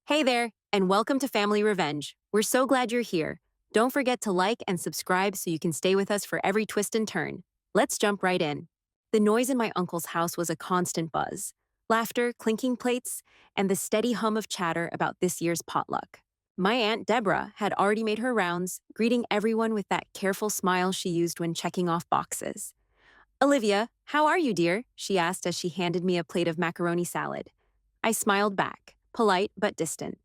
Hey there, and welcome to Family Revenge. We're so glad you're here. Don't forget to like and subscribe so you can stay with us for every twist and turn. Let's jump right in. The noise in my uncle's house was a constant buzz laughter, clinking plates, and the steady hum of chatter about this year's potluck. My Aunt Deborah had already made her rounds, greeting everyone with that careful smile she used when checking off boxes. Olivia, how are you, dear? She asked as she handed me a plate of macaroni salad. I smiled back, polite but distant.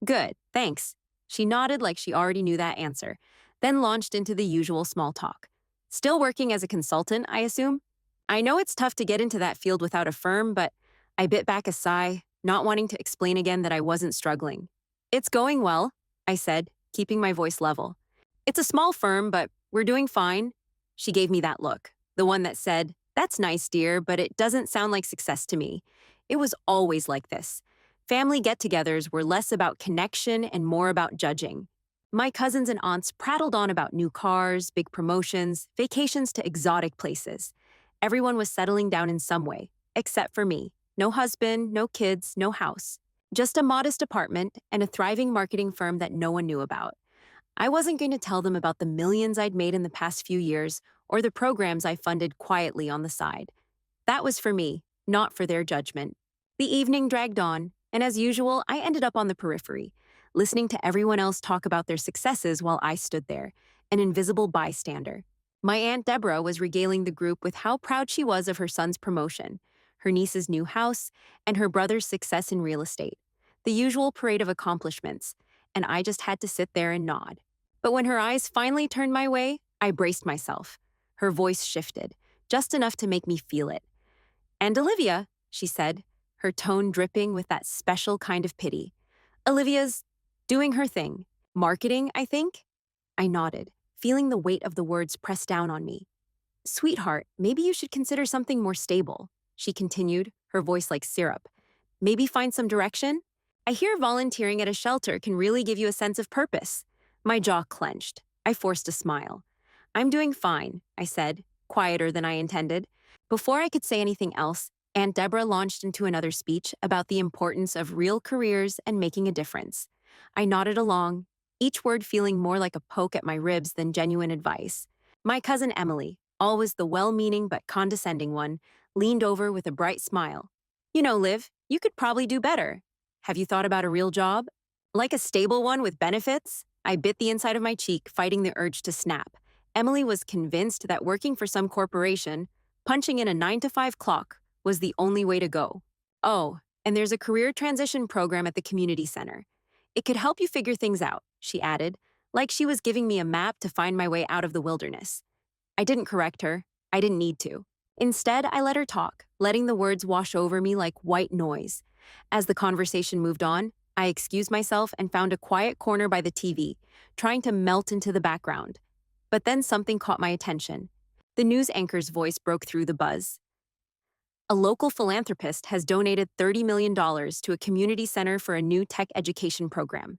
Good, thanks. She nodded like she already knew that answer, then launched into the usual small talk. Still working as a consultant, I assume? I know it's tough to get into that field without a firm, but I bit back a sigh, not wanting to explain again that I wasn't struggling. It's going well, I said, keeping my voice level. It's a small firm, but we're doing fine. She gave me that look, the one that said, "That's nice, dear, but it doesn't sound like success to me." It was always like this. Family get togethers were less about connection and more about judging. My cousins and aunts prattled on about new cars, big promotions, vacations to exotic places. Everyone was settling down in some way, except for me. No husband, no kids, no house. Just a modest apartment and a thriving marketing firm that no one knew about. I wasn't going to tell them about the millions I'd made in the past few years or the programs I funded quietly on the side. That was for me, not for their judgment. The evening dragged on, and as usual, I ended up on the periphery, listening to everyone else talk about their successes while I stood there, an invisible bystander. My Aunt Deborah was regaling the group with how proud she was of her son's promotion, her niece's new house, and her brother's success in real estate. The usual parade of accomplishments, and I just had to sit there and nod. But when her eyes finally turned my way, I braced myself. Her voice shifted, just enough to make me feel it. "And Olivia," she said, her tone dripping with that special kind of pity. "Olivia's doing her thing. Marketing, I think?" I nodded, feeling the weight of the words press down on me. "Sweetheart, maybe you should consider something more stable," she continued, her voice like syrup. "Maybe find some direction? I hear volunteering at a shelter can really give you a sense of purpose." My jaw clenched. I forced a smile. "I'm doing fine," I said, quieter than I intended. Before I could say anything else, Aunt Deborah launched into another speech about the importance of real careers and making a difference. I nodded along, each word feeling more like a poke at my ribs than genuine advice. My cousin Emily, always the well-meaning but condescending one, leaned over with a bright smile. "You know, Liv, you could probably do better. Have you thought about a real job? Like a stable one with benefits?" I bit the inside of my cheek, fighting the urge to snap. Emily was convinced that working for some corporation, punching in a 9-to-5 clock, was the only way to go. "Oh, and there's a career transition program at the community center. It could help you figure things out," she added, like she was giving me a map to find my way out of the wilderness. I didn't correct her. I didn't need to. Instead, I let her talk, letting the words wash over me like white noise. As the conversation moved on, I excused myself and found a quiet corner by the TV, trying to melt into the background. But then something caught my attention. The news anchor's voice broke through the buzz. "A local philanthropist has donated $30 million to a community center for a new tech education program."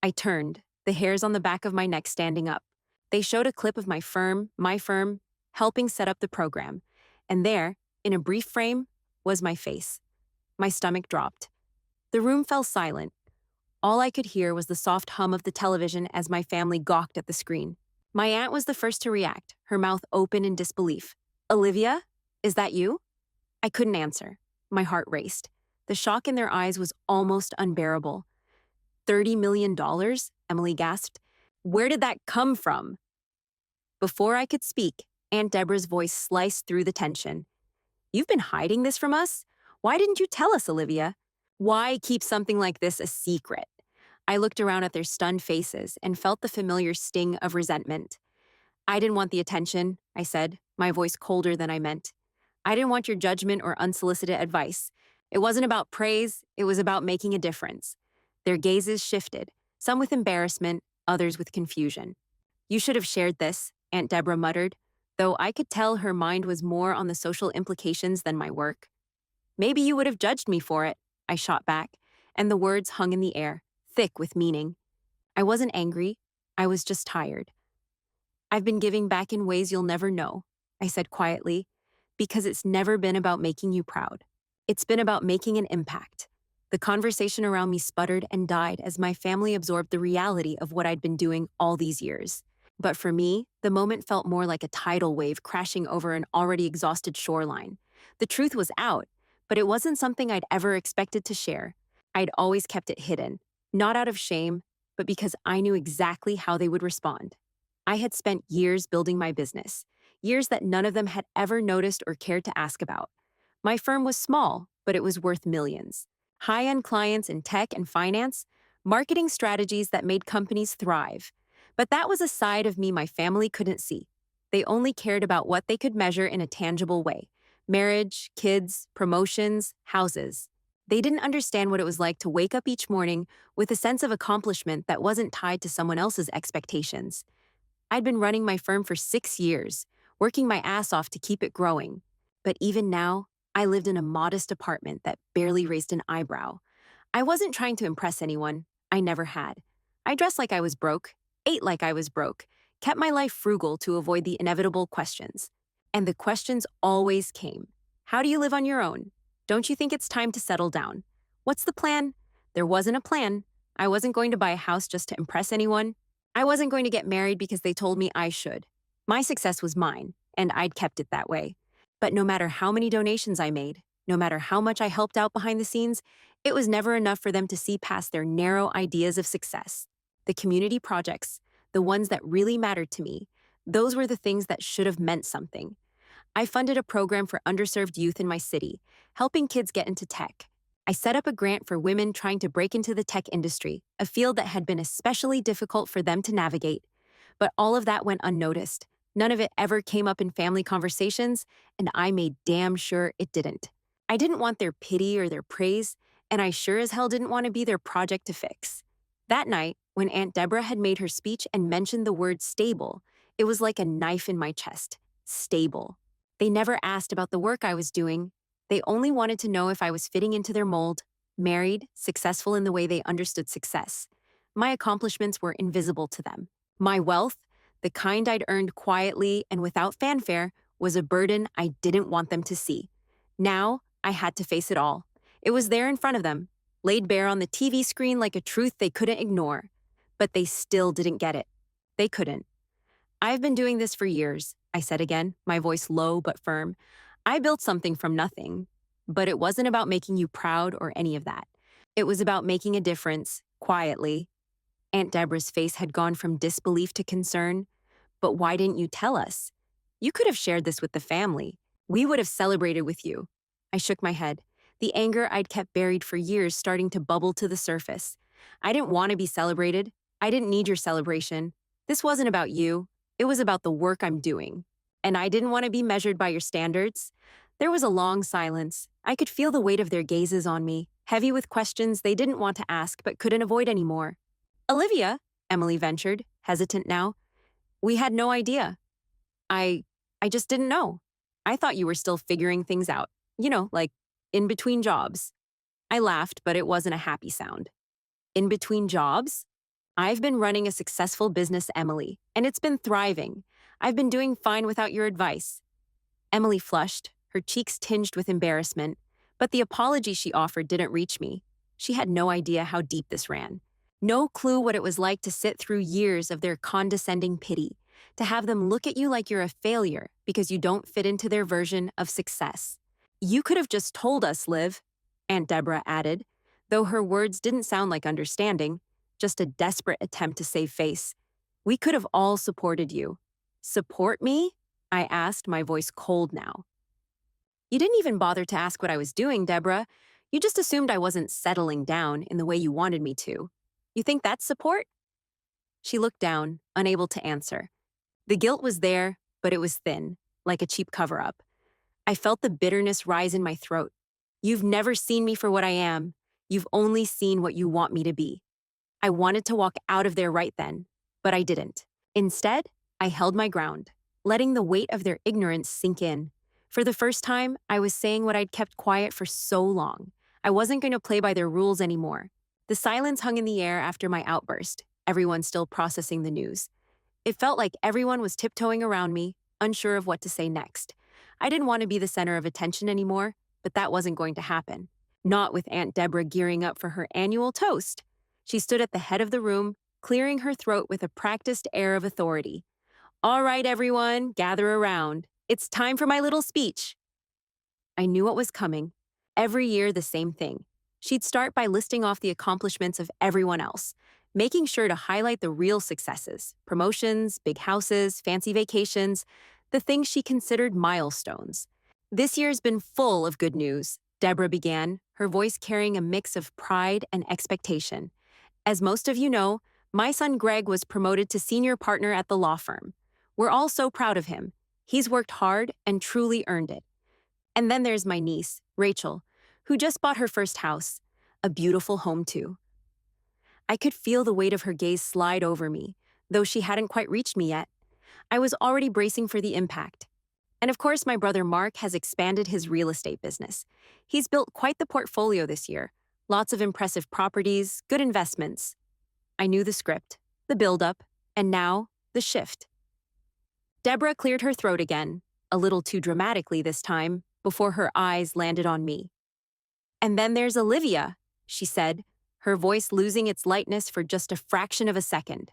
I turned, the hairs on the back of my neck standing up. They showed a clip of my firm, helping set up the program. And there, in a brief frame, was my face. My stomach dropped. The room fell silent. All I could hear was the soft hum of the television as my family gawked at the screen. My aunt was the first to react, her mouth open in disbelief. "Olivia? Is that you?" I couldn't answer. My heart raced. The shock in their eyes was almost unbearable. $30 million? Emily gasped. "Where did that come from?" Before I could speak, Aunt Deborah's voice sliced through the tension. "You've been hiding this from us? Why didn't you tell us, Olivia? Why keep something like this a secret?" I looked around at their stunned faces and felt the familiar sting of resentment. "I didn't want the attention," I said, my voice colder than I meant. "I didn't want your judgment or unsolicited advice. It wasn't about praise, it was about making a difference." Their gazes shifted, some with embarrassment, others with confusion. "You should have shared this," Aunt Deborah muttered, though I could tell her mind was more on the social implications than my work. "Maybe you would have judged me for it," I shot back, and the words hung in the air, thick with meaning. I wasn't angry, I was just tired. "I've been giving back in ways you'll never know," I said quietly, "because it's never been about making you proud. It's been about making an impact." The conversation around me sputtered and died as my family absorbed the reality of what I'd been doing all these years. But for me, the moment felt more like a tidal wave crashing over an already exhausted shoreline. The truth was out, but it wasn't something I'd ever expected to share. I'd always kept it hidden, not out of shame, but because I knew exactly how they would respond. I had spent years building my business, years that none of them had ever noticed or cared to ask about. My firm was small, but it was worth millions. High-end clients in tech and finance, marketing strategies that made companies thrive. But that was a side of me my family couldn't see. They only cared about what they could measure in a tangible way: marriage, kids, promotions, houses. They didn't understand what it was like to wake up each morning with a sense of accomplishment that wasn't tied to someone else's expectations. I'd been running my firm for 6 years, working my ass off to keep it growing. But even now, I lived in a modest apartment that barely raised an eyebrow. I wasn't trying to impress anyone. I never had. I dressed like I was broke, ate like I was broke, kept my life frugal to avoid the inevitable questions. And the questions always came. How do you live on your own? Don't you think it's time to settle down? What's the plan? There wasn't a plan. I wasn't going to buy a house just to impress anyone. I wasn't going to get married because they told me I should. My success was mine, and I'd kept it that way. But no matter how many donations I made, no matter how much I helped out behind the scenes, it was never enough for them to see past their narrow ideas of success. The community projects, the ones that really mattered to me, those were the things that should have meant something. I funded a program for underserved youth in my city, helping kids get into tech. I set up a grant for women trying to break into the tech industry, a field that had been especially difficult for them to navigate. But all of that went unnoticed. None of it ever came up in family conversations, and I made damn sure it didn't. I didn't want their pity or their praise, and I sure as hell didn't want to be their project to fix. That night, when Aunt Deborah had made her speech and mentioned the word stable, it was like a knife in my chest. Stable. They never asked about the work I was doing. They only wanted to know if I was fitting into their mold, married, successful in the way they understood success. My accomplishments were invisible to them. My wealth, the kind I'd earned quietly and without fanfare, was a burden I didn't want them to see. Now, I had to face it all. It was there in front of them, laid bare on the TV screen like a truth they couldn't ignore. But they still didn't get it. They couldn't. I've been doing this for years, I said again, my voice low but firm. I built something from nothing. But it wasn't about making you proud or any of that. It was about making a difference, quietly. Aunt Deborah's face had gone from disbelief to concern. But why didn't you tell us? You could have shared this with the family. We would have celebrated with you. I shook my head, the anger I'd kept buried for years starting to bubble to the surface. I didn't want to be celebrated. I didn't need your celebration. This wasn't about you. It was about the work I'm doing. And I didn't want to be measured by your standards. There was a long silence. I could feel the weight of their gazes on me, heavy with questions they didn't want to ask but couldn't avoid anymore. Olivia, Emily ventured, hesitant now. We had no idea. I just didn't know. I thought you were still figuring things out. Like in between jobs. I laughed, but it wasn't a happy sound. In between jobs? I've been running a successful business, Emily, and it's been thriving. I've been doing fine without your advice. Emily flushed, her cheeks tinged with embarrassment, but the apology she offered didn't reach me. She had no idea how deep this ran. No clue what it was like to sit through years of their condescending pity, to have them look at you like you're a failure because you don't fit into their version of success. You could have just told us, Liv, Aunt Deborah added, though her words didn't sound like understanding, just a desperate attempt to save face. We could have all supported you. Support me? I asked, my voice cold now. You didn't even bother to ask what I was doing, Deborah. You just assumed I wasn't settling down in the way you wanted me to. You think that's support? She looked down, unable to answer. The guilt was there, but it was thin, like a cheap cover-up. I felt the bitterness rise in my throat. You've never seen me for what I am. You've only seen what you want me to be. I wanted to walk out of there right then, but I didn't. Instead, I held my ground, letting the weight of their ignorance sink in. For the first time, I was saying what I'd kept quiet for so long. I wasn't going to play by their rules anymore. The silence hung in the air after my outburst, everyone still processing the news. It felt like everyone was tiptoeing around me, unsure of what to say next. I didn't want to be the center of attention anymore, but that wasn't going to happen. not with Aunt Deborah gearing up for her annual toast. She stood at the head of the room, clearing her throat with a practiced air of authority. All right, everyone, gather around. It's time for my little speech. I knew what was coming. Every year, the same thing. She'd start by listing off the accomplishments of everyone else, making sure to highlight the real successes: promotions, big houses, fancy vacations, the things she considered milestones. This year's been full of good news, Deborah began, her voice carrying a mix of pride and expectation. As most of you know, my son Greg was promoted to senior partner at the law firm. We're all so proud of him. He's worked hard and truly earned it. And then there's my niece, Rachel, who just bought her first house, a beautiful home too. I could feel the weight of her gaze slide over me, though she hadn't quite reached me yet. I was already bracing for the impact. And of course, my brother Mark has expanded his real estate business. He's built quite the portfolio this year. Lots of impressive properties, good investments. I knew the script, the build-up, and now, the shift. Deborah cleared her throat again, a little too dramatically this time, before her eyes landed on me. And then there's Olivia, she said, her voice losing its lightness for just a fraction of a second.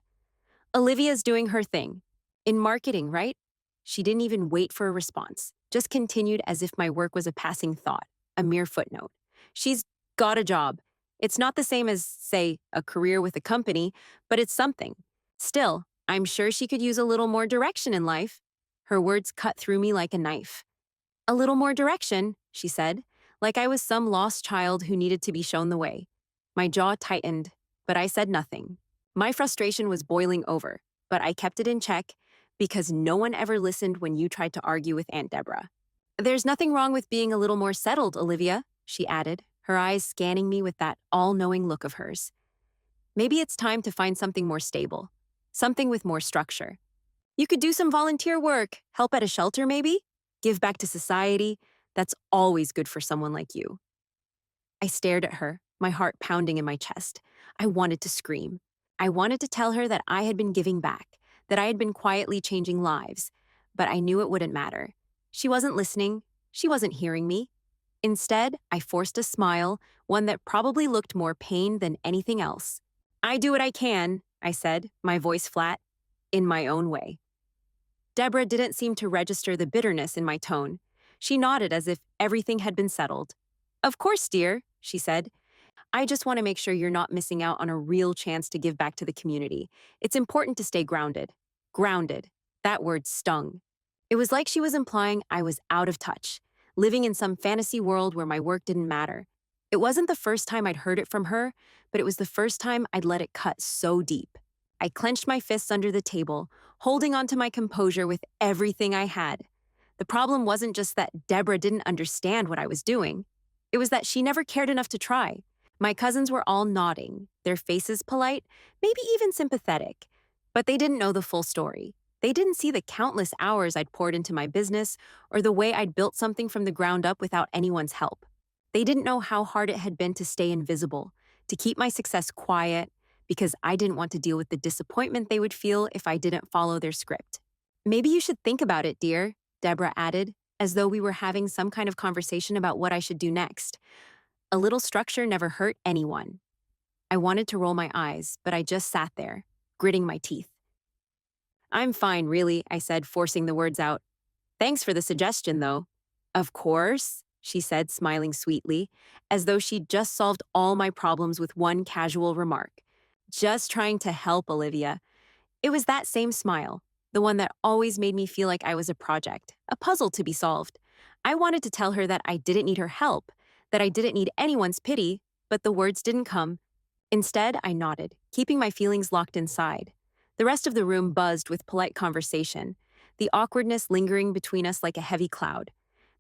Olivia's doing her thing. In marketing, right? She didn't even wait for a response, just continued as if my work was a passing thought, a mere footnote. She's got a job. It's not the same as, say, a career with a company, but it's something. Still, I'm sure she could use a little more direction in life. Her words cut through me like a knife. A little more direction, she said, like I was some lost child who needed to be shown the way. My jaw tightened, but I said nothing. My frustration was boiling over, but I kept it in check because no one ever listened when you tried to argue with Aunt Deborah. There's nothing wrong with being a little more settled, Olivia, she added, her eyes scanning me with that all-knowing look of hers. Maybe it's time to find something more stable, something with more structure. You could do some volunteer work, help at a shelter maybe, give back to society. That's always good for someone like you. I stared at her, my heart pounding in my chest. I wanted to scream. I wanted to tell her that I had been giving back, that I had been quietly changing lives, but I knew it wouldn't matter. She wasn't listening. She wasn't hearing me. Instead, I forced a smile, one that probably looked more pain than anything else. I do what I can, I said, my voice flat, in my own way. Deborah didn't seem to register the bitterness in my tone. She nodded as if everything had been settled. Of course, dear, she said. I just want to make sure you're not missing out on a real chance to give back to the community. It's important to stay grounded. Grounded. That word stung. It was like she was implying I was out of touch, living in some fantasy world where my work didn't matter. It wasn't the first time I'd heard it from her, but it was the first time I'd let it cut so deep. I clenched my fists under the table, holding onto my composure with everything I had. The problem wasn't just that Deborah didn't understand what I was doing. It was that she never cared enough to try. My cousins were all nodding, their faces polite, maybe even sympathetic. But they didn't know the full story. They didn't see the countless hours I'd poured into my business or the way I'd built something from the ground up without anyone's help. They didn't know how hard it had been to stay invisible, to keep my success quiet, because I didn't want to deal with the disappointment they would feel if I didn't follow their script. Maybe you should think about it, dear, Deborah added, as though we were having some kind of conversation about what I should do next. A little structure never hurt anyone. I wanted to roll my eyes, but I just sat there, gritting my teeth. I'm fine, really, I said, forcing the words out. Thanks for the suggestion, though. Of course, she said, smiling sweetly, as though she'd just solved all my problems with one casual remark. Just trying to help, Olivia. It was that same smile, the one that always made me feel like I was a project, a puzzle to be solved. I wanted to tell her that I didn't need her help, that I didn't need anyone's pity, but the words didn't come. Instead, I nodded, keeping my feelings locked inside. The rest of the room buzzed with polite conversation, the awkwardness lingering between us like a heavy cloud.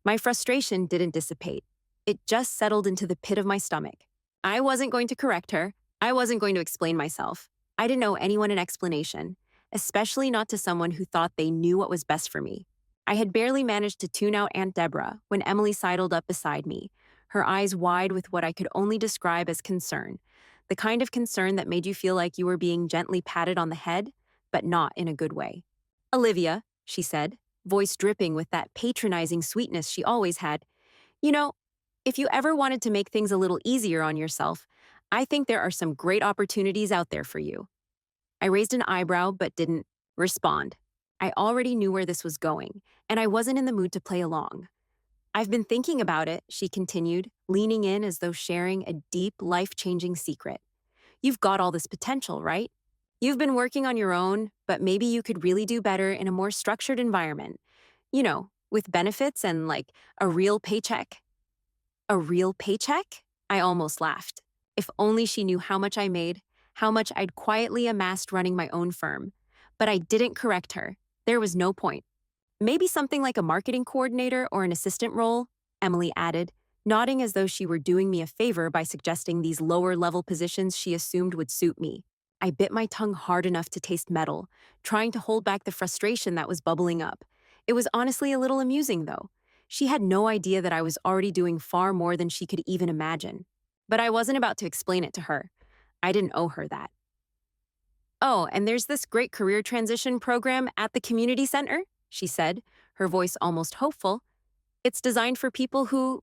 My frustration didn't dissipate. It just settled into the pit of my stomach. I wasn't going to correct her. I wasn't going to explain myself. I didn't owe anyone an explanation, especially not to someone who thought they knew what was best for me. I had barely managed to tune out Aunt Deborah when Emily sidled up beside me, her eyes wide with what I could only describe as concern, the kind of concern that made you feel like you were being gently patted on the head, but not in a good way. Olivia, she said, voice dripping with that patronizing sweetness she always had, you know, If you ever wanted to make things a little easier on yourself, I think there are some great opportunities out there for you. I raised an eyebrow but didn't respond. I already knew where this was going, and I wasn't in the mood to play along. I've been thinking about it, she continued, leaning in as though sharing a deep, life changing secret. You've got all this potential, right? You've been working on your own, but maybe you could really do better in a more structured environment. With benefits and like a real paycheck. A real paycheck? I almost laughed. If only she knew how much I made, how much I'd quietly amassed running my own firm. But I didn't correct her. There was no point. Maybe something like a marketing coordinator or an assistant role, Emily added, nodding as though she were doing me a favor by suggesting these lower-level positions she assumed would suit me. I bit my tongue hard enough to taste metal, trying to hold back the frustration that was bubbling up. It was honestly a little amusing, though. She had no idea that I was already doing far more than she could even imagine. But I wasn't about to explain it to her. I didn't owe her that. Oh, and there's this great career transition program at the community center, she said, her voice almost hopeful. It's designed for people who,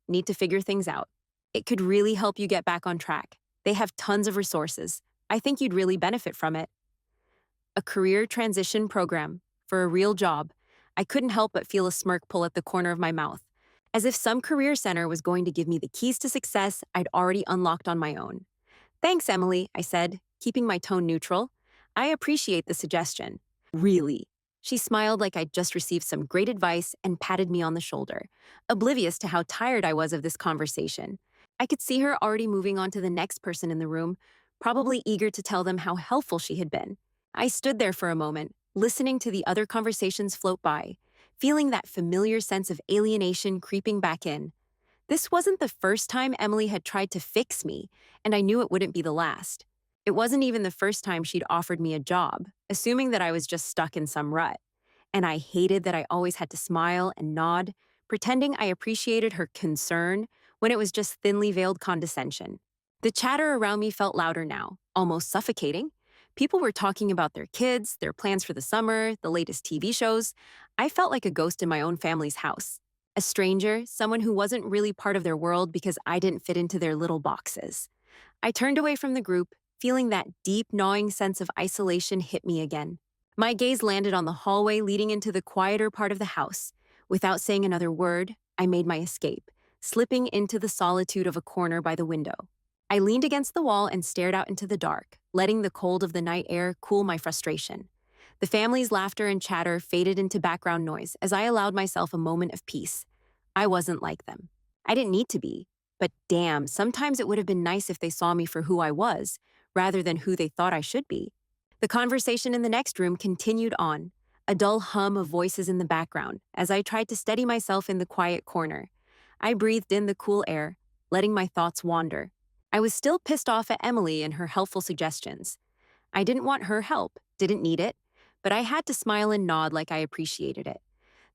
need to figure things out. It could really help you get back on track. They have tons of resources. I think you'd really benefit from it. A career transition program for a real job. I couldn't help but feel a smirk pull at the corner of my mouth, as if some career center was going to give me the keys to success I'd already unlocked on my own. Thanks, Emily, I said, keeping my tone neutral. I appreciate the suggestion. Really? She smiled like I'd just received some great advice and patted me on the shoulder, oblivious to how tired I was of this conversation. I could see her already moving on to the next person in the room, probably eager to tell them how helpful she had been. I stood there for a moment, listening to the other conversations float by, feeling that familiar sense of alienation creeping back in. This wasn't the first time Emily had tried to fix me, and I knew it wouldn't be the last. It wasn't even the first time she'd offered me a job, assuming that I was just stuck in some rut. And I hated that I always had to smile and nod, pretending I appreciated her concern when it was just thinly veiled condescension. The chatter around me felt louder now, almost suffocating. People were talking about their kids, their plans for the summer, the latest TV shows. I felt like a ghost in my own family's house. A stranger, someone who wasn't really part of their world because I didn't fit into their little boxes. I turned away from the group, feeling that deep, gnawing sense of isolation hit me again. My gaze landed on the hallway leading into the quieter part of the house. Without saying another word, I made my escape, slipping into the solitude of a corner by the window. I leaned against the wall and stared out into the dark, letting the cold of the night air cool my frustration. The family's laughter and chatter faded into background noise as I allowed myself a moment of peace. I wasn't like them. I didn't need to be. But damn, sometimes it would have been nice if they saw me for who I was, rather than who they thought I should be. The conversation in the next room continued on, a dull hum of voices in the background, as I tried to steady myself in the quiet corner. I breathed in the cool air, letting my thoughts wander. I was still pissed off at Emily and her helpful suggestions. I didn't want her help, didn't need it, but I had to smile and nod like I appreciated it.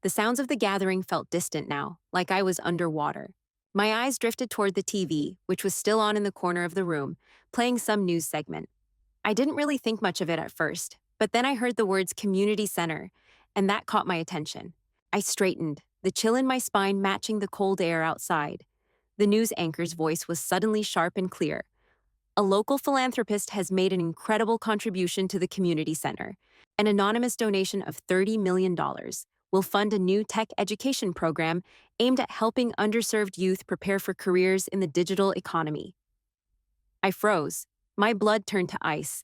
The sounds of the gathering felt distant now, like I was underwater. My eyes drifted toward the TV, which was still on in the corner of the room, playing some news segment. I didn't really think much of it at first, but then I heard the words community center, and that caught my attention. I straightened, the chill in my spine matching the cold air outside. The news anchor's voice was suddenly sharp and clear. A local philanthropist has made an incredible contribution to the community center. An anonymous donation of $30 million will fund a new tech education program aimed at helping underserved youth prepare for careers in the digital economy. I froze. My blood turned to ice.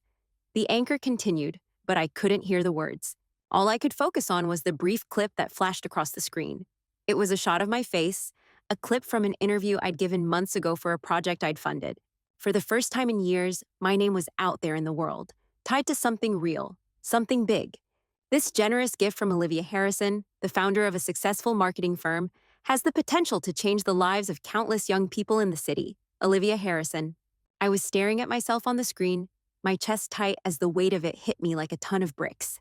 The anchor continued, but I couldn't hear the words. All I could focus on was the brief clip that flashed across the screen. It was a shot of my face, a clip from an interview I'd given months ago for a project I'd funded. For the first time in years, my name was out there in the world, tied to something real, something big. This generous gift from Olivia Harrison, the founder of a successful marketing firm, has the potential to change the lives of countless young people in the city. Olivia Harrison. I was staring at myself on the screen, my chest tight as the weight of it hit me like a ton of bricks.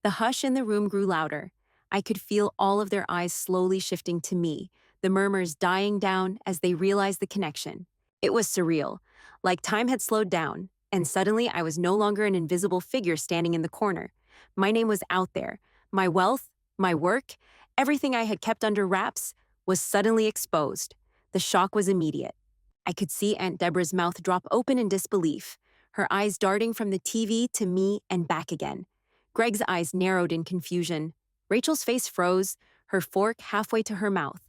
The hush in the room grew louder. I could feel all of their eyes slowly shifting to me, the murmurs dying down as they realized the connection. It was surreal, like time had slowed down, and suddenly I was no longer an invisible figure standing in the corner. My name was out there. My wealth, my work, everything I had kept under wraps was suddenly exposed. The shock was immediate. I could see Aunt Deborah's mouth drop open in disbelief, her eyes darting from the TV to me and back again. Greg's eyes narrowed in confusion. Rachel's face froze, her fork halfway to her mouth.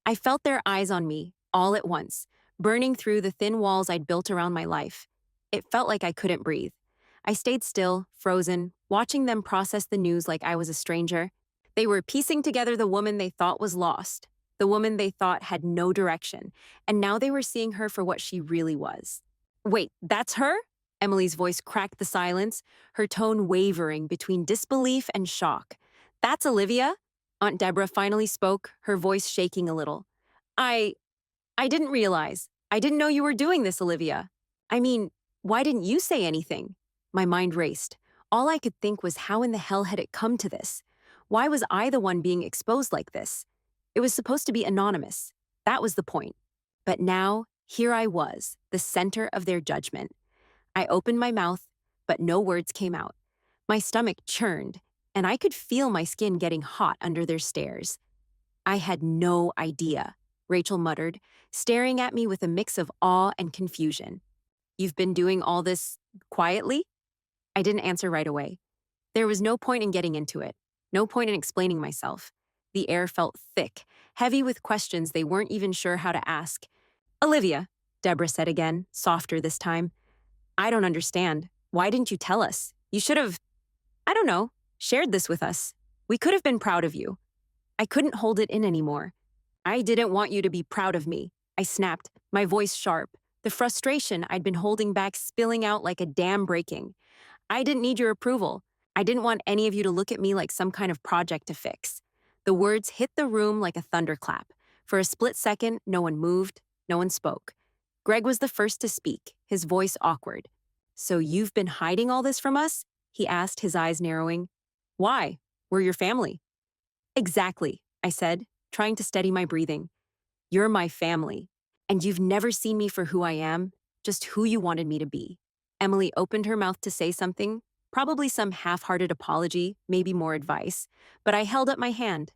I felt their eyes on me, all at once, burning through the thin walls I'd built around my life. It felt like I couldn't breathe. I stayed still, frozen, watching them process the news like I was a stranger. They were piecing together the woman they thought was lost, the woman they thought had no direction, and now they were seeing her for what she really was. Wait, that's her? Emily's voice cracked the silence, her tone wavering between disbelief and shock. That's Olivia? Aunt Deborah finally spoke, her voice shaking a little. I didn't realize. I didn't know you were doing this, Olivia. I mean, why didn't you say anything? My mind raced. All I could think was how in the hell had it come to this? Why was I the one being exposed like this? It was supposed to be anonymous. That was the point. But now, here I was, the center of their judgment. I opened my mouth, but no words came out. My stomach churned, and I could feel my skin getting hot under their stares. I had no idea, Rachel muttered, staring at me with a mix of awe and confusion. You've been doing all this quietly? I didn't answer right away. There was no point in getting into it, no point in explaining myself. The air felt thick, heavy with questions they weren't even sure how to ask. Olivia, Deborah said again, softer this time. I don't understand. Why didn't you tell us? You should have, I don't know, shared this with us. We could have been proud of you. I couldn't hold it in anymore. I didn't want you to be proud of me. I snapped, my voice sharp, the frustration I'd been holding back spilling out like a dam breaking. I didn't need your approval. I didn't want any of you to look at me like some kind of project to fix. The words hit the room like a thunderclap. For a split second, no one moved, no one spoke. Greg was the first to speak, his voice awkward. So you've been hiding all this from us? He asked, his eyes narrowing. Why? We're your family. Exactly, I said, trying to steady my breathing. You're my family, and you've never seen me for who I am, just who you wanted me to be. Emily opened her mouth to say something, probably some half-hearted apology, maybe more advice, but I held up my hand.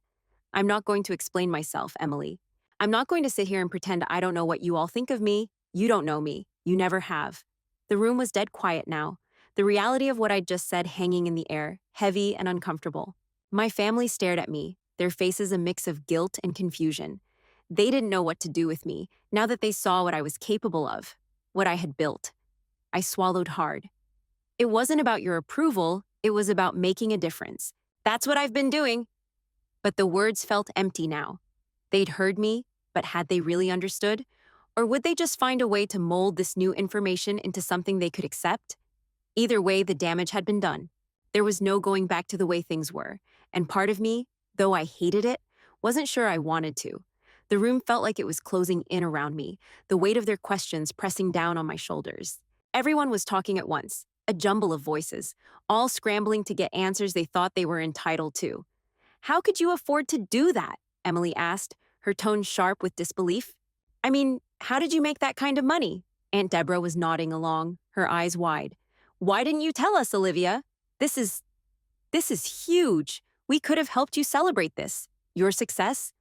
I'm not going to explain myself, Emily. I'm not going to sit here and pretend I don't know what you all think of me. You don't know me. You never have. The room was dead quiet now, the reality of what I'd just said hanging in the air, heavy and uncomfortable. My family stared at me, their faces a mix of guilt and confusion. They didn't know what to do with me, now that they saw what I was capable of, what I had built. I swallowed hard. It wasn't about your approval, it was about making a difference. That's what I've been doing. But the words felt empty now. They'd heard me, but had they really understood? Or would they just find a way to mold this new information into something they could accept? Either way, the damage had been done. There was no going back to the way things were, and part of me, though I hated it, wasn't sure I wanted to. The room felt like it was closing in around me, the weight of their questions pressing down on my shoulders. Everyone was talking at once, a jumble of voices, all scrambling to get answers they thought they were entitled to. How could you afford to do that? Emily asked, her tone sharp with disbelief. I mean, how did you make that kind of money? Aunt Deborah was nodding along, her eyes wide. Why didn't you tell us, Olivia? This is huge. We could have helped you celebrate this. Your success?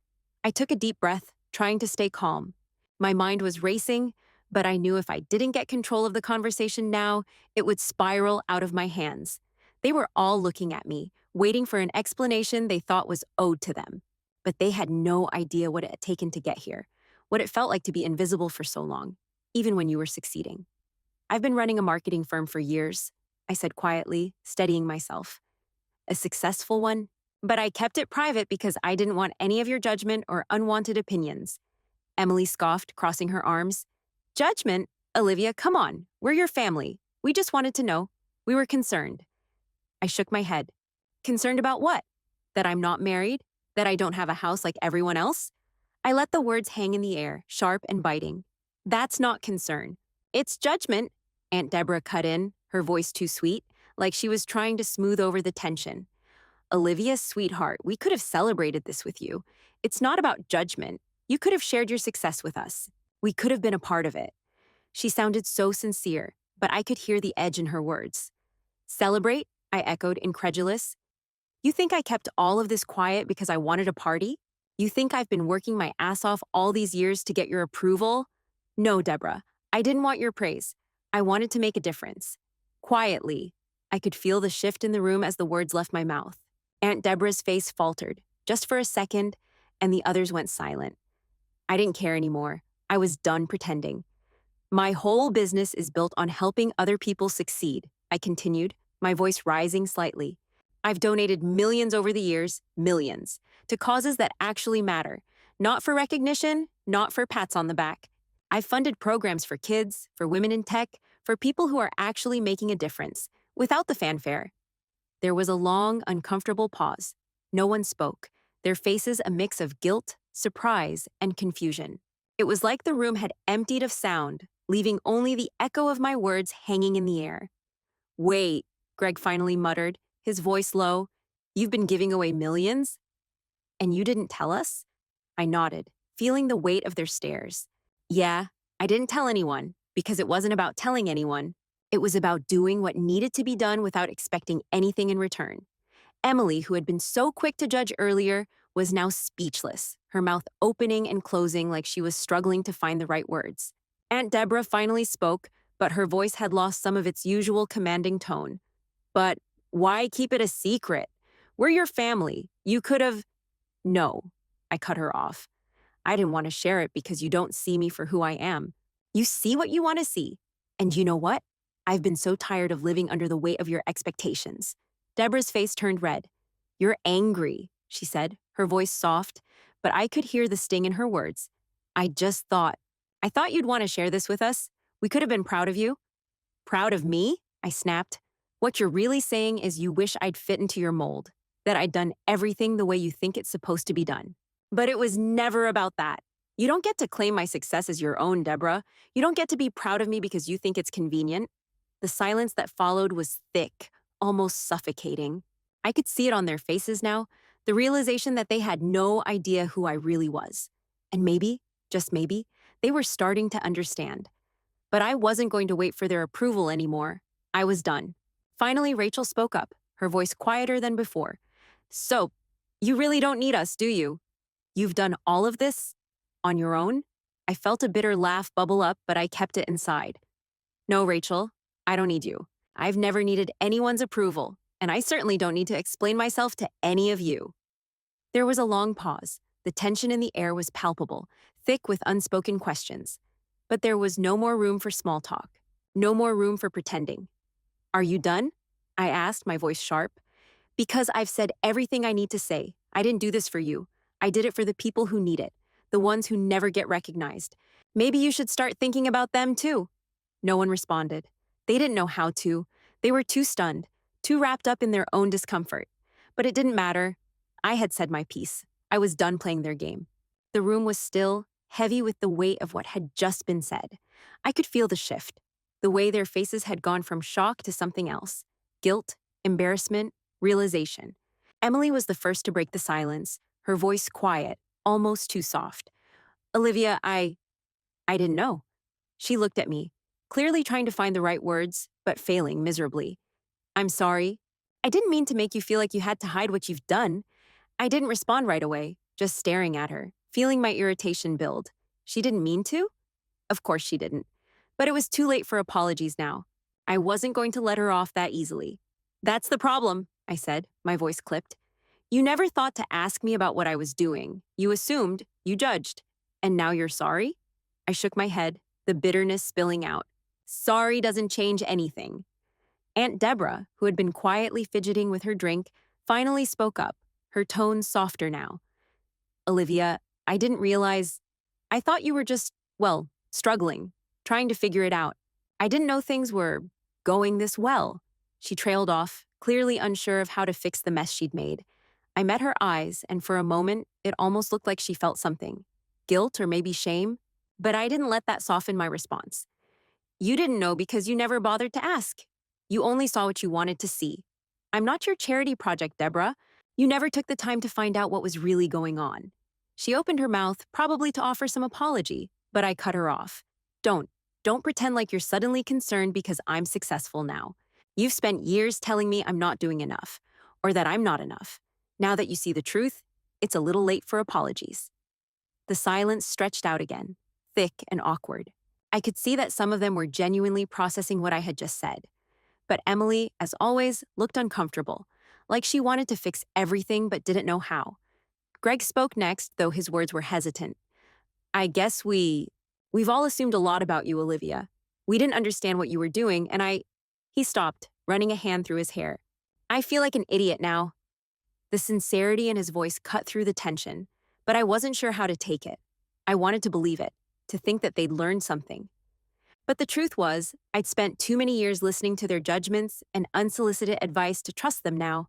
I took a deep breath, trying to stay calm. My mind was racing, but I knew if I didn't get control of the conversation now, it would spiral out of my hands. They were all looking at me, waiting for an explanation they thought was owed to them. But they had no idea what it had taken to get here, what it felt like to be invisible for so long, even when you were succeeding. I've been running a marketing firm for years, I said quietly, steadying myself. A successful one? But I kept it private because I didn't want any of your judgment or unwanted opinions. Emily scoffed, crossing her arms. Judgment? Olivia, come on. We're your family. We just wanted to know. We were concerned. I shook my head. Concerned about what? That I'm not married? That I don't have a house like everyone else? I let the words hang in the air, sharp and biting. That's not concern. It's judgment, Aunt Deborah cut in, her voice too sweet, like she was trying to smooth over the tension. Olivia, sweetheart, we could have celebrated this with you. It's not about judgment. You could have shared your success with us. We could have been a part of it. She sounded so sincere, but I could hear the edge in her words. Celebrate? I echoed, incredulous. You think I kept all of this quiet because I wanted a party? You think I've been working my ass off all these years to get your approval? No, Deborah. I didn't want your praise. I wanted to make a difference. Quietly, I could feel the shift in the room as the words left my mouth. Aunt Deborah's face faltered, just for a second, and the others went silent. I didn't care anymore. I was done pretending. My whole business is built on helping other people succeed, I continued, my voice rising slightly. I've donated millions over the years, millions, to causes that actually matter. Not for recognition, not for pats on the back. I've funded programs for kids, for women in tech, for people who are actually making a difference, without the fanfare. There was a long, uncomfortable pause. No one spoke, their faces a mix of guilt, surprise, and confusion. It was like the room had emptied of sound, leaving only the echo of my words hanging in the air. Wait, Greg finally muttered, his voice low. You've been giving away millions? And you didn't tell us? I nodded, feeling the weight of their stares. Yeah, I didn't tell anyone, because it wasn't about telling anyone. It was about doing what needed to be done without expecting anything in return. Emily, who had been so quick to judge earlier, was now speechless, her mouth opening and closing like she was struggling to find the right words. Aunt Deborah finally spoke, but her voice had lost some of its usual commanding tone. But why keep it a secret? We're your family. You could have... No, I cut her off. I didn't want to share it because you don't see me for who I am. You see what you want to see. And you know what? I've been so tired of living under the weight of your expectations. Deborah's face turned red. You're angry, she said, her voice soft, but I could hear the sting in her words. I thought you'd want to share this with us. We could have been proud of you. Proud of me? I snapped. What you're really saying is you wish I'd fit into your mold, that I'd done everything the way you think it's supposed to be done. But it was never about that. You don't get to claim my success as your own, Deborah. You don't get to be proud of me because you think it's convenient. The silence that followed was thick, almost suffocating. I could see it on their faces now, the realization that they had no idea who I really was. And maybe, just maybe, they were starting to understand. But I wasn't going to wait for their approval anymore. I was done. Finally, Rachel spoke up, her voice quieter than before. So, you really don't need us, do you? You've done all of this on your own? I felt a bitter laugh bubble up, but I kept it inside. No, Rachel, I don't need you. I've never needed anyone's approval, and I certainly don't need to explain myself to any of you. There was a long pause. The tension in the air was palpable, thick with unspoken questions. But there was no more room for small talk, no more room for pretending. Are you done? I asked, my voice sharp. Because I've said everything I need to say. I didn't do this for you. I did it for the people who need it, the ones who never get recognized. Maybe you should start thinking about them too. No one responded. They didn't know how to. They were too stunned, too wrapped up in their own discomfort. But it didn't matter. I had said my piece. I was done playing their game. The room was still, heavy with the weight of what had just been said. I could feel the shift, the way their faces had gone from shock to something else. Guilt, embarrassment, realization. Emily was the first to break the silence, her voice quiet, almost too soft. Olivia, I didn't know. She looked at me, clearly trying to find the right words, but failing miserably. I'm sorry. I didn't mean to make you feel like you had to hide what you've done. I didn't respond right away, just staring at her, feeling my irritation build. She didn't mean to? Of course she didn't. But it was too late for apologies now. I wasn't going to let her off that easily. That's the problem, I said, my voice clipped. You never thought to ask me about what I was doing. You assumed, you judged. And now you're sorry? I shook my head, the bitterness spilling out. Sorry doesn't change anything. Aunt Deborah, who had been quietly fidgeting with her drink, finally spoke up, her tone softer now. Olivia, I didn't realize... I thought you were just, well, struggling, trying to figure it out. I didn't know things were going this well. She trailed off, clearly unsure of how to fix the mess she'd made. I met her eyes, and for a moment, it almost looked like she felt something. Guilt or maybe shame? But I didn't let that soften my response. You didn't know because you never bothered to ask. You only saw what you wanted to see. I'm not your charity project, Deborah. You never took the time to find out what was really going on. She opened her mouth, probably to offer some apology, but I cut her off. Don't pretend like you're suddenly concerned because I'm successful now. You've spent years telling me I'm not doing enough, or that I'm not enough. Now that you see the truth, It's a little late for apologies. The silence stretched out again, thick and awkward. I could see that some of them were genuinely processing what I had just said. But Emily, as always, looked uncomfortable, like she wanted to fix everything but didn't know how. Greg spoke next, though his words were hesitant. I guess we've all assumed a lot about you, Olivia. We didn't understand what you were doing, and He stopped, running a hand through his hair. I feel like an idiot now. The sincerity in his voice cut through the tension, but I wasn't sure how to take it. I wanted to believe it, to think that they'd learned something. But the truth was, I'd spent too many years listening to their judgments and unsolicited advice to trust them now.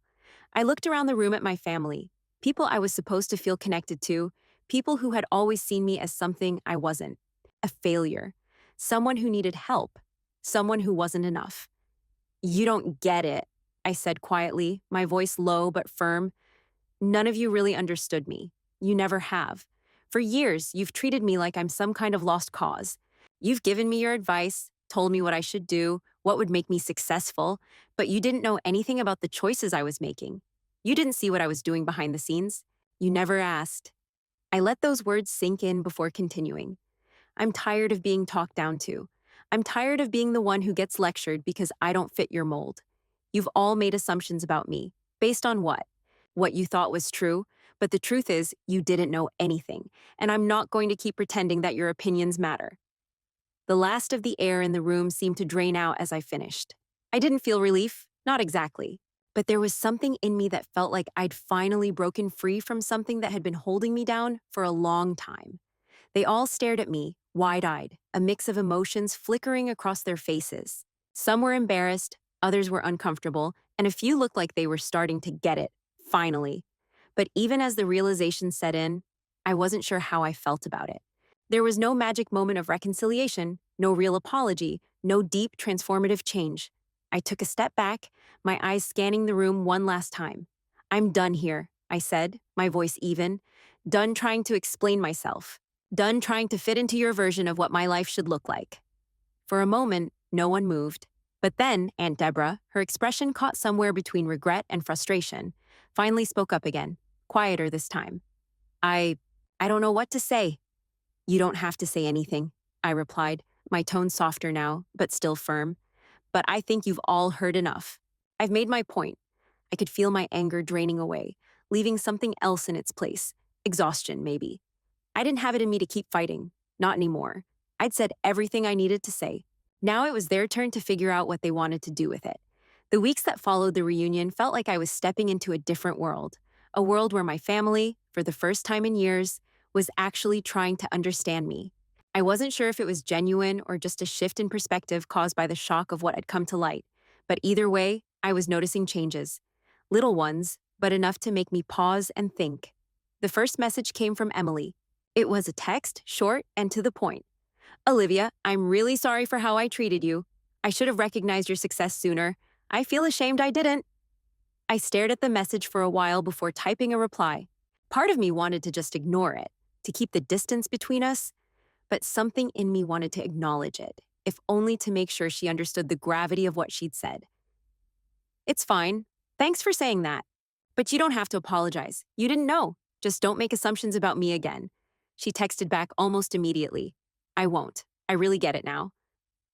I looked around the room at my family, people I was supposed to feel connected to, people who had always seen me as something I wasn't, a failure, someone who needed help, someone who wasn't enough. You don't get it, I said quietly, my voice low but firm. None of you really understood me. You never have. For years, you've treated me like I'm some kind of lost cause. You've given me your advice, told me what I should do, what would make me successful, but you didn't know anything about the choices I was making. You didn't see what I was doing behind the scenes. You never asked. I let those words sink in before continuing. I'm tired of being talked down to. I'm tired of being the one who gets lectured because I don't fit your mold. You've all made assumptions about me. Based on what? What you thought was true, but the truth is you didn't know anything, and I'm not going to keep pretending that your opinions matter. The last of the air in the room seemed to drain out as I finished. I didn't feel relief, not exactly, but there was something in me that felt like I'd finally broken free from something that had been holding me down for a long time. They all stared at me, wide-eyed, a mix of emotions flickering across their faces. Some were embarrassed, others were uncomfortable, and a few looked like they were starting to get it, finally. But even as the realization set in, I wasn't sure how I felt about it. There was no magic moment of reconciliation, no real apology, no deep transformative change. I took a step back, my eyes scanning the room one last time. I'm done here, I said, my voice even. Done trying to explain myself. Done trying to fit into your version of what my life should look like. For a moment, no one moved. But then, Aunt Deborah, her expression caught somewhere between regret and frustration, finally spoke up again, quieter this time. I don't know what to say. You don't have to say anything, I replied, my tone softer now, but still firm. But I think you've all heard enough. I've made my point. I could feel my anger draining away, leaving something else in its place. Exhaustion, maybe. I didn't have it in me to keep fighting. Not anymore. I'd said everything I needed to say. Now it was their turn to figure out what they wanted to do with it. The weeks that followed the reunion felt like I was stepping into a different world. A world where my family, for the first time in years, was actually trying to understand me. I wasn't sure if it was genuine or just a shift in perspective caused by the shock of what had come to light. But either way, I was noticing changes. Little ones, but enough to make me pause and think. The first message came from Emily. It was a text, short and to the point. Olivia, I'm really sorry for how I treated you. I should have recognized your success sooner. I feel ashamed I didn't. I stared at the message for a while before typing a reply. Part of me wanted to just ignore it, to keep the distance between us, but something in me wanted to acknowledge it, if only to make sure she understood the gravity of what she'd said. It's fine. Thanks for saying that. But you don't have to apologize. You didn't know. Just don't make assumptions about me again. She texted back almost immediately. I won't. I really get it now.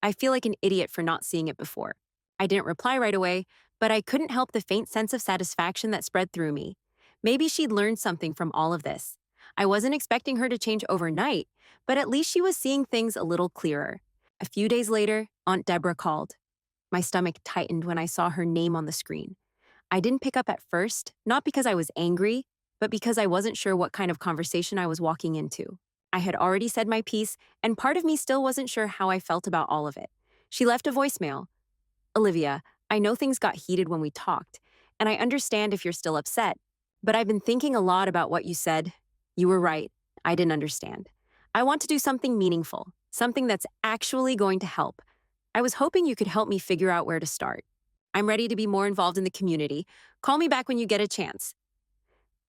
I feel like an idiot for not seeing it before. I didn't reply right away, but I couldn't help the faint sense of satisfaction that spread through me. Maybe she'd learned something from all of this. I wasn't expecting her to change overnight, but at least she was seeing things a little clearer. A few days later, Aunt Deborah called. My stomach tightened when I saw her name on the screen. I didn't pick up at first, not because I was angry, but because I wasn't sure what kind of conversation I was walking into. I had already said my piece, and part of me still wasn't sure how I felt about all of it. She left a voicemail. Olivia, I know things got heated when we talked, and I understand if you're still upset, but I've been thinking a lot about what you said. You were right. I didn't understand. I want to do something meaningful, something that's actually going to help. I was hoping you could help me figure out where to start. I'm ready to be more involved in the community. Call me back when you get a chance.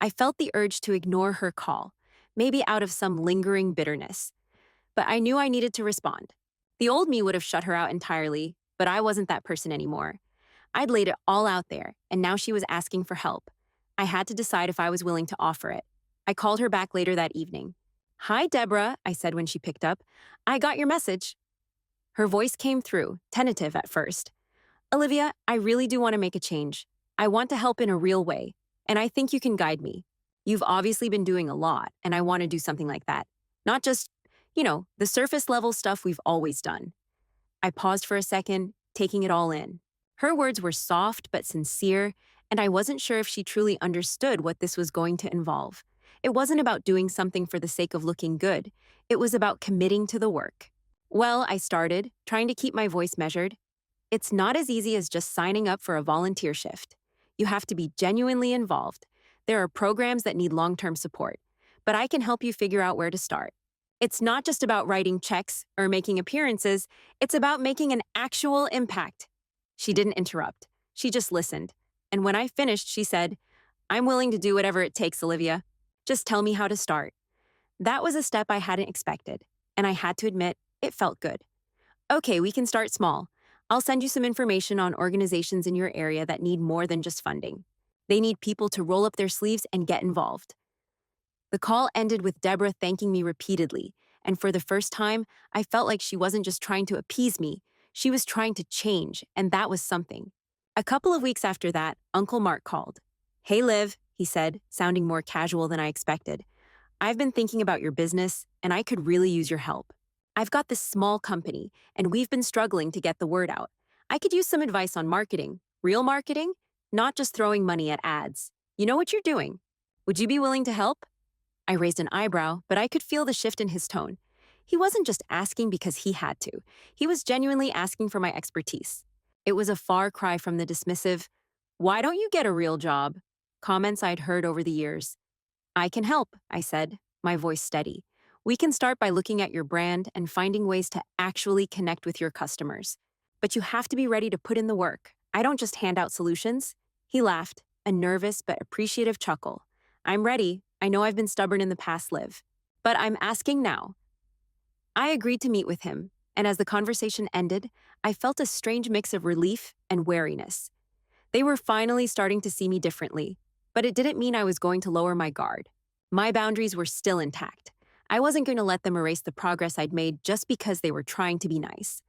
I felt the urge to ignore her call, maybe out of some lingering bitterness. But I knew I needed to respond. The old me would have shut her out entirely, but I wasn't that person anymore. I'd laid it all out there, and now she was asking for help. I had to decide if I was willing to offer it. I called her back later that evening. "Hi, Deborah," I said when she picked up. "I got your message." Her voice came through, tentative at first. "Olivia, I really do want to make a change. I want to help in a real way, and I think you can guide me. You've obviously been doing a lot, and I want to do something like that. Not just, the surface level stuff we've always done." I paused for a second, taking it all in. Her words were soft but sincere, and I wasn't sure if she truly understood what this was going to involve. It wasn't about doing something for the sake of looking good. It was about committing to the work. "Well," I started, trying to keep my voice measured. "It's not as easy as just signing up for a volunteer shift. You have to be genuinely involved. There are programs that need long-term support, but I can help you figure out where to start. It's not just about writing checks or making appearances, it's about making an actual impact." She didn't interrupt. She just listened. And when I finished, she said, "I'm willing to do whatever it takes, Olivia. Just tell me how to start." That was a step I hadn't expected, and I had to admit, it felt good. "Okay, we can start small. I'll send you some information on organizations in your area that need more than just funding. They need people to roll up their sleeves and get involved." The call ended with Deborah thanking me repeatedly, and for the first time, I felt like she wasn't just trying to appease me, she was trying to change, and that was something. A couple of weeks after that, Uncle Mark called. "Hey, Liv," he said, sounding more casual than I expected. "I've been thinking about your business, and I could really use your help. I've got this small company, and we've been struggling to get the word out. I could use some advice on marketing, real marketing, not just throwing money at ads. You know what you're doing. Would you be willing to help?" I raised an eyebrow, but I could feel the shift in his tone. He wasn't just asking because he had to. He was genuinely asking for my expertise. It was a far cry from the dismissive, "Why don't you get a real job?" comments I'd heard over the years. "I can help," I said, my voice steady. "We can start by looking at your brand and finding ways to actually connect with your customers. But you have to be ready to put in the work. I don't just hand out solutions." He laughed, a nervous but appreciative chuckle. "I'm ready. I know I've been stubborn in the past, Liv. But I'm asking now." I agreed to meet with him, and as the conversation ended, I felt a strange mix of relief and wariness. They were finally starting to see me differently, but it didn't mean I was going to lower my guard. My boundaries were still intact. I wasn't going to let them erase the progress I'd made just because they were trying to be nice.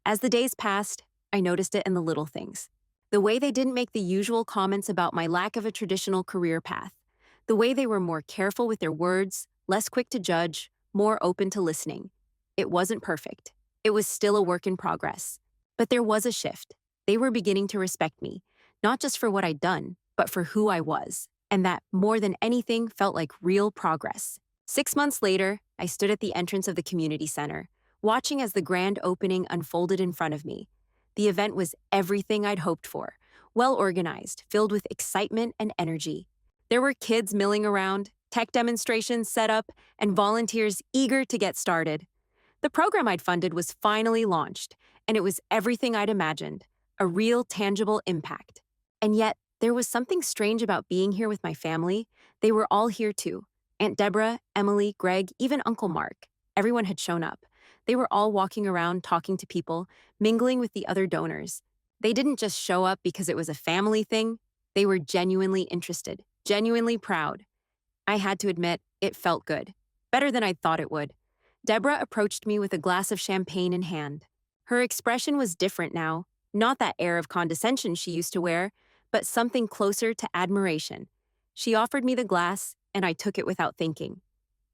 As the days passed, I noticed it in the little things. The way they didn't make the usual comments about my lack of a traditional career path. The way they were more careful with their words, less quick to judge, more open to listening. It wasn't perfect. It was still a work in progress. But there was a shift. They were beginning to respect me, not just for what I'd done, but for who I was. And that, more than anything, felt like real progress. 6 months later, I stood at the entrance of the community center, watching as the grand opening unfolded in front of me. The event was everything I'd hoped for, well organized, filled with excitement and energy. There were kids milling around, tech demonstrations set up, and volunteers eager to get started. The program I'd funded was finally launched, and it was everything I'd imagined, a real tangible impact. And yet, there was something strange about being here with my family. They were all here too. Aunt Deborah, Emily, Greg, even Uncle Mark. Everyone had shown up. They were all walking around talking to people, mingling with the other donors. They didn't just show up because it was a family thing. They were genuinely interested, genuinely proud. I had to admit, it felt good. Better than I'd thought it would. Deborah approached me with a glass of champagne in hand. Her expression was different now, not that air of condescension she used to wear, but something closer to admiration. She offered me the glass, and I took it without thinking.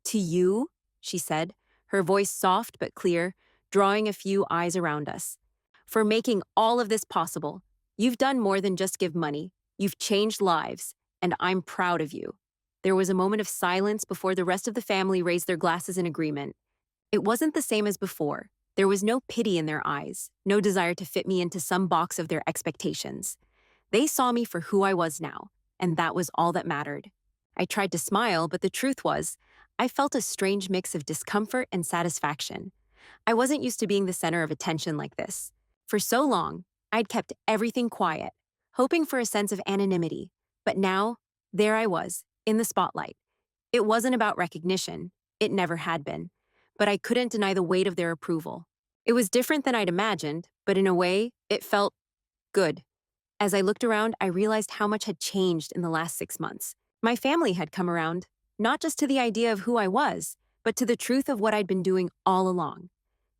"To you," she said, her voice soft but clear, drawing a few eyes around us. "For making all of this possible. You've done more than just give money. You've changed lives, and I'm proud of you." There was a moment of silence before the rest of the family raised their glasses in agreement. It wasn't the same as before. There was no pity in their eyes, no desire to fit me into some box of their expectations. They saw me for who I was now, and that was all that mattered. I tried to smile, but the truth was, I felt a strange mix of discomfort and satisfaction. I wasn't used to being the center of attention like this. For so long, I'd kept everything quiet, hoping for a sense of anonymity. But now, there I was, in the spotlight. It wasn't about recognition. It never had been. But I couldn't deny the weight of their approval. It was different than I'd imagined, but in a way, it felt good. As I looked around, I realized how much had changed in the last 6 months. My family had come around, not just to the idea of who I was, but to the truth of what I'd been doing all along.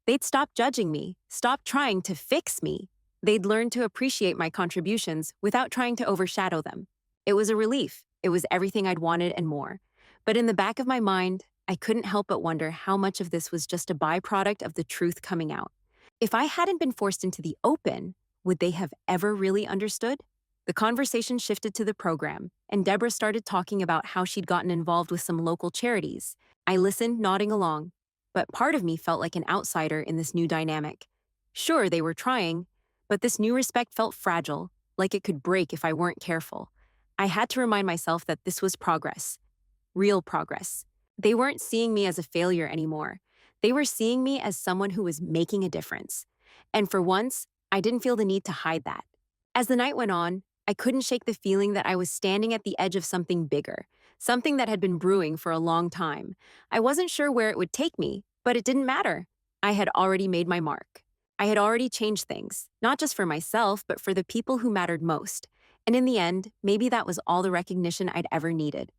They'd stopped judging me, stopped trying to fix me. They'd learned to appreciate my contributions without trying to overshadow them. It was a relief. It was everything I'd wanted and more. But in the back of my mind, I couldn't help but wonder how much of this was just a byproduct of the truth coming out. If I hadn't been forced into the open, would they have ever really understood? The conversation shifted to the program, and Deborah started talking about how she'd gotten involved with some local charities. I listened, nodding along, but part of me felt like an outsider in this new dynamic. Sure, they were trying, but this new respect felt fragile, like it could break if I weren't careful. I had to remind myself that this was progress, real progress. They weren't seeing me as a failure anymore. They were seeing me as someone who was making a difference. And for once, I didn't feel the need to hide that. As the night went on, I couldn't shake the feeling that I was standing at the edge of something bigger, something that had been brewing for a long time. I wasn't sure where it would take me, but it didn't matter. I had already made my mark. I had already changed things, not just for myself, but for the people who mattered most. And in the end, maybe that was all the recognition I'd ever needed.